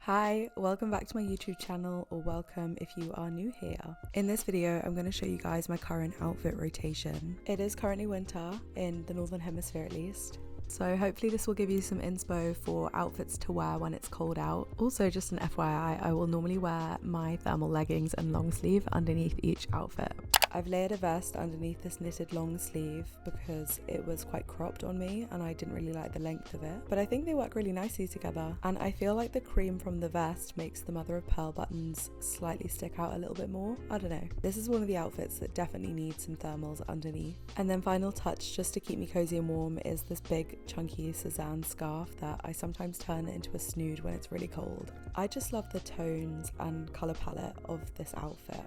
Hi, welcome back to my YouTube channel, or welcome if you are new here. In this video, I'm going to show you guys my current outfit rotation. It is currently winter, in the Northern Hemisphere at least. So hopefully this will give you some inspo for outfits to wear when it's cold out. Also, just an FYI, I will normally wear my thermal leggings and long sleeve underneath each outfit. I've layered a vest underneath this knitted long sleeve because it was quite cropped on me and I didn't really like the length of it. But I think they work really nicely together, and I feel like the cream from the vest makes the mother of pearl buttons slightly stick out a little bit more. I don't know. This is one of the outfits that definitely needs some thermals underneath. And then final touch, just to keep me cozy and warm, is this big chunky Suzanne scarf that I sometimes turn into a snood when it's really cold. I just love the tones and colour palette of this outfit.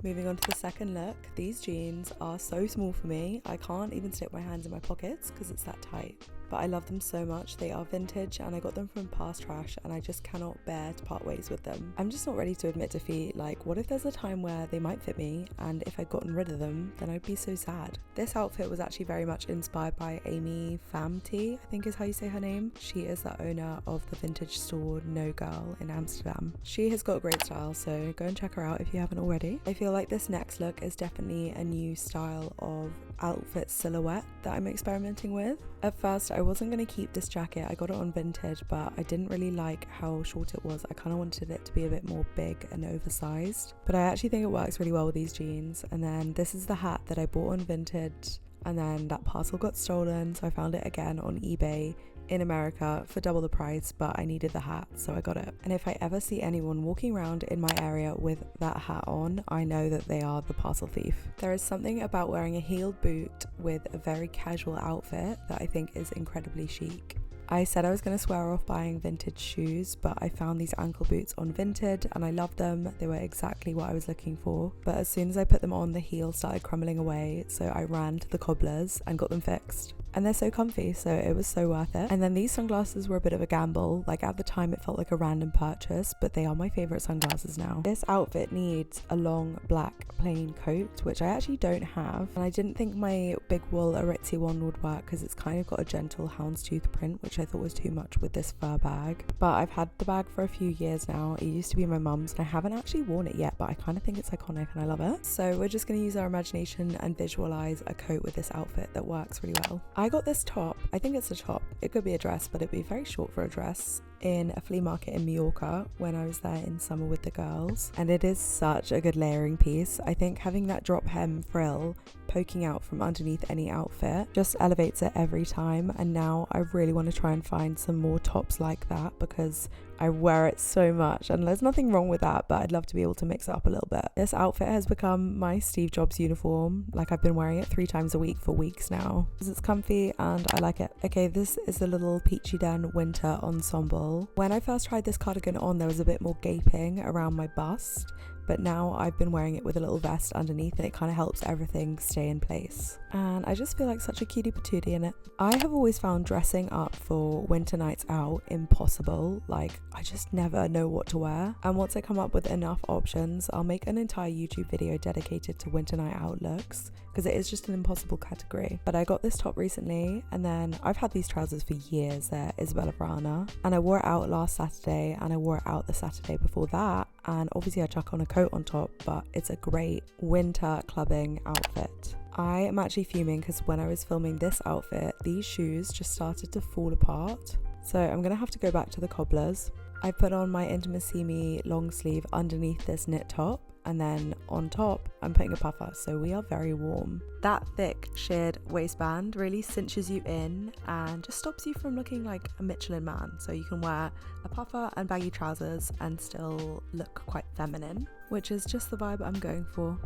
Moving on to the second look, these jeans are so small for me. I can't even stick my hands in my pockets because it's that tight. But I love them so much. They are vintage and I got them from Past Trash and I just cannot bear to part ways with them. I'm just not ready to admit defeat. Like, what if there's a time where they might fit me, and if I'd gotten rid of them, then I'd be so sad. This outfit was actually very much inspired by Amy Famty, I think is how you say her name. She is the owner of the vintage store No Girl in Amsterdam. She has got great style, so go and check her out if you haven't already. I feel like this next look is definitely a new style of outfit silhouette that I'm experimenting with. At first I wasn't going to keep this jacket. I got it on Vinted, but I didn't really like how short it was. I kind of wanted it to be a bit more big and oversized, but I actually think it works really well with these jeans. And then this is the hat that I bought on Vinted, and then that parcel got stolen, so I found it again on eBay in America for double the price, but I needed the hat, so I got it. And if I ever see anyone walking around in my area with that hat on, I know that they are the parcel thief. There is something about wearing a heeled boot with a very casual outfit that I think is incredibly chic. I said I was going to swear off buying vintage shoes, but I found these ankle boots on Vinted and I loved them. They were exactly what I was looking for. But as soon as I put them on, the heel started crumbling away, so I ran to the cobblers and got them fixed. And they're so comfy, so it was so worth it. And then these sunglasses were a bit of a gamble. Like, at the time it felt like a random purchase, but they are my favorite sunglasses now. This outfit needs a long black plain coat, which I actually don't have. And I didn't think my big wool Aritzia one would work because it's kind of got a gentle houndstooth print, which I thought was too much with this fur bag. But I've had the bag for a few years now. It used to be my mum's and I haven't actually worn it yet, but I kind of think it's iconic and I love it. So we're just going to use our imagination and visualize a coat with this outfit that works really well. I got this top, I think it's a top, it could be a dress, but it'd be very short for a dress, in a flea market in Mallorca when I was there in summer with the girls, and it is such a good layering piece. I think having that drop hem frill poking out from underneath any outfit just elevates it every time, and now I really want to try and find some more tops like that because I wear it so much, and there's nothing wrong with that, but I'd love to be able to mix it up a little bit. This outfit has become my Steve Jobs uniform. Like, I've been wearing it 3 times a week for weeks now because it's comfy and I like it. Okay, this is the little Peachy Den winter ensemble. When I first tried this cardigan on, there was a bit more gaping around my bust, but now I've been wearing it with a little vest underneath and it kind of helps everything stay in place. And I just feel like such a cutie patootie in it. I have always found dressing up for winter nights out impossible. Like, I just never know what to wear. And once I come up with enough options, I'll make an entire YouTube video dedicated to winter night out looks because it is just an impossible category. But I got this top recently, and then I've had these trousers for years. They're Isabella Brana, and I wore it out last Saturday and I wore it out the Saturday before that, and obviously I chuck on a coat on top, but it's a great winter clubbing outfit. I am actually fuming because when I was filming this outfit, these shoes just started to fall apart. So I'm gonna have to go back to the cobblers. I put on my Intimacy Me long sleeve underneath this knit top, and then on top I'm putting a puffer, so we are very warm. That thick sheared waistband really cinches you in and just stops you from looking like a Michelin man, so you can wear a puffer and baggy trousers and still look quite feminine, which is just the vibe I'm going for.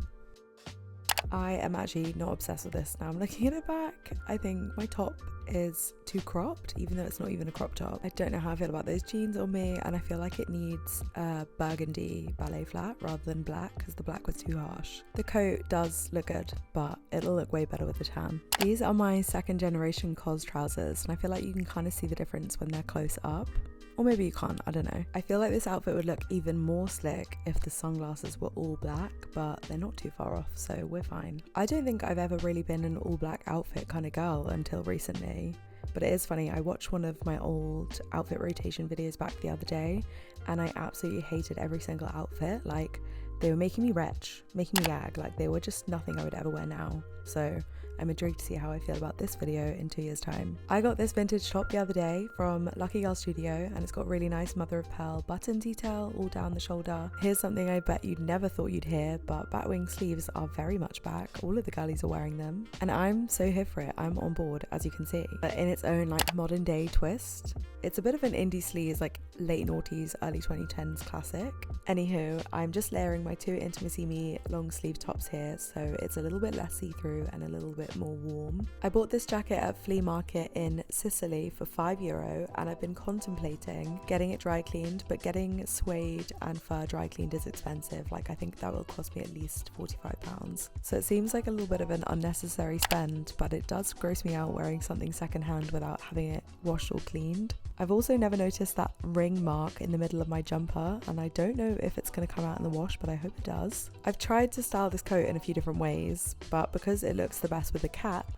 I am actually not obsessed with this now I'm looking at it back. I think my top is too cropped, even though it's not even a crop top. I don't know how I feel about those jeans on me, and I feel like it needs a burgundy ballet flat rather than black because the black was too harsh. The coat does look good, but it'll look way better with the tan. These are my second generation COS trousers, and I feel like you can kind of see the difference when they're close up. Or maybe you can't, I don't know. I feel like this outfit would look even more slick if the sunglasses were all black, but they're not too far off, so we're fine. I don't think I've ever really been an all black outfit kind of girl until recently. But it is funny, I watched one of my old outfit rotation videos back the other day and I absolutely hated every single outfit. Like, they were making me retch, making me gag, like they were just nothing I would ever wear now. So I'm intrigued to see how I feel about this video in 2 years' time. I got this vintage top the other day from Lucky Girl Studio, and it's got really nice mother of pearl button detail all down the shoulder. Here's something I bet you'd never thought you'd hear, but batwing sleeves are very much back. All of the girlies are wearing them, and I'm so here for it. I'm on board, as you can see. But in its own like modern day twist, it's a bit of an indie sleaze, like late noughties, early 2010s classic. Anywho, I'm just layering my 2 Intimacy Me long sleeve tops here, so it's a little bit less see-through and a little bit more warm. I bought this jacket at flea market in Sicily for €5, and I've been contemplating getting it dry cleaned, but getting suede and fur dry cleaned is expensive. Like, I think that will cost me at least £45. So it seems like a little bit of an unnecessary spend, but it does gross me out wearing something secondhand without having it washed or cleaned. I've also never noticed that ring mark in the middle of my jumper, and I don't know if it's going to come out in the wash, but I hope it does. I've tried to style this coat in a few different ways, but because it looks the best with the cap,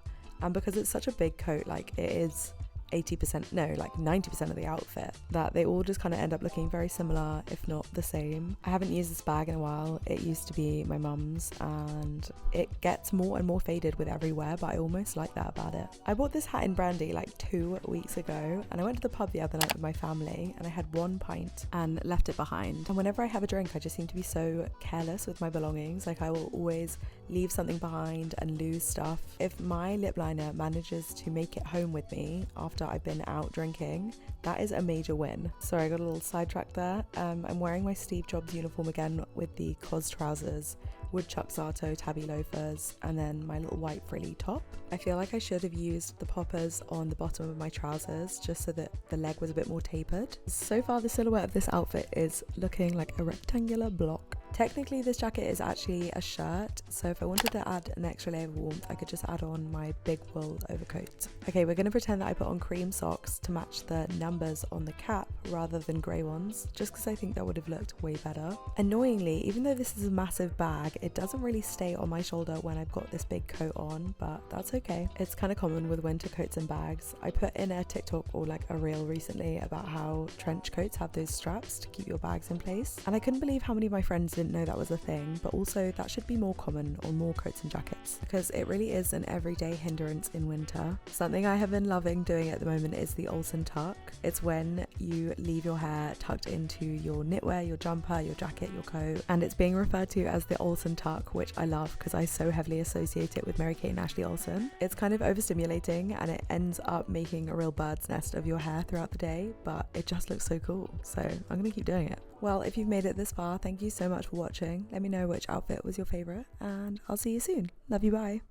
and because it's such a big coat, like it is 90% of the outfit, that they all just kind of end up looking very similar, if not the same. I haven't used this bag in a while. It used to be my mum's, and it gets more and more faded with every wear, but I almost like that about it. I bought this hat in brandy like 2 weeks ago, and I went to the pub the other night with my family, and I had 1 pint and left it behind. And whenever I have a drink, I just seem to be so careless with my belongings. Like, I will always leave something behind and lose stuff. If my lip liner manages to make it home with me after I've been out drinking, that is a major win. Sorry, I got a little sidetracked there. I'm wearing my Steve Jobs uniform again with the COS trousers, woodchuck Sato tabby loafers, and then my little white frilly top. I feel like I should have used the poppers on the bottom of my trousers just so that the leg was a bit more tapered. So far, the silhouette of this outfit is looking like a rectangular block. Technically, this jacket is actually a shirt, so if I wanted to add an extra layer of warmth, I could just add on my big wool overcoat. Okay, we're going to pretend that I put on cream socks to match the numbers on the cap rather than grey ones, just because I think that would have looked way better. Annoyingly, even though this is a massive bag, it doesn't really stay on my shoulder when I've got this big coat on, but that's okay. It's kind of common with winter coats and bags. I put in a TikTok or like a reel recently about how trench coats have those straps to keep your bags in place, and I couldn't believe how many of my friends didn't know that was a thing, but also that should be more common on more coats and jackets because it really is an everyday hindrance in winter. Something I have been loving doing at the moment is the Olsen tuck. It's when you leave your hair tucked into your knitwear, your jumper, your jacket, your coat, and it's being referred to as the Olsen tuck, which I love because I so heavily associate it with Mary-Kate and Ashley Olsen. It's kind of overstimulating and it ends up making a real bird's nest of your hair throughout the day, but it just looks so cool, so I'm gonna keep doing it. Well, if you've made it this far, thank you so much for watching. Let me know which outfit was your favorite, and I'll see you soon. Love you, bye.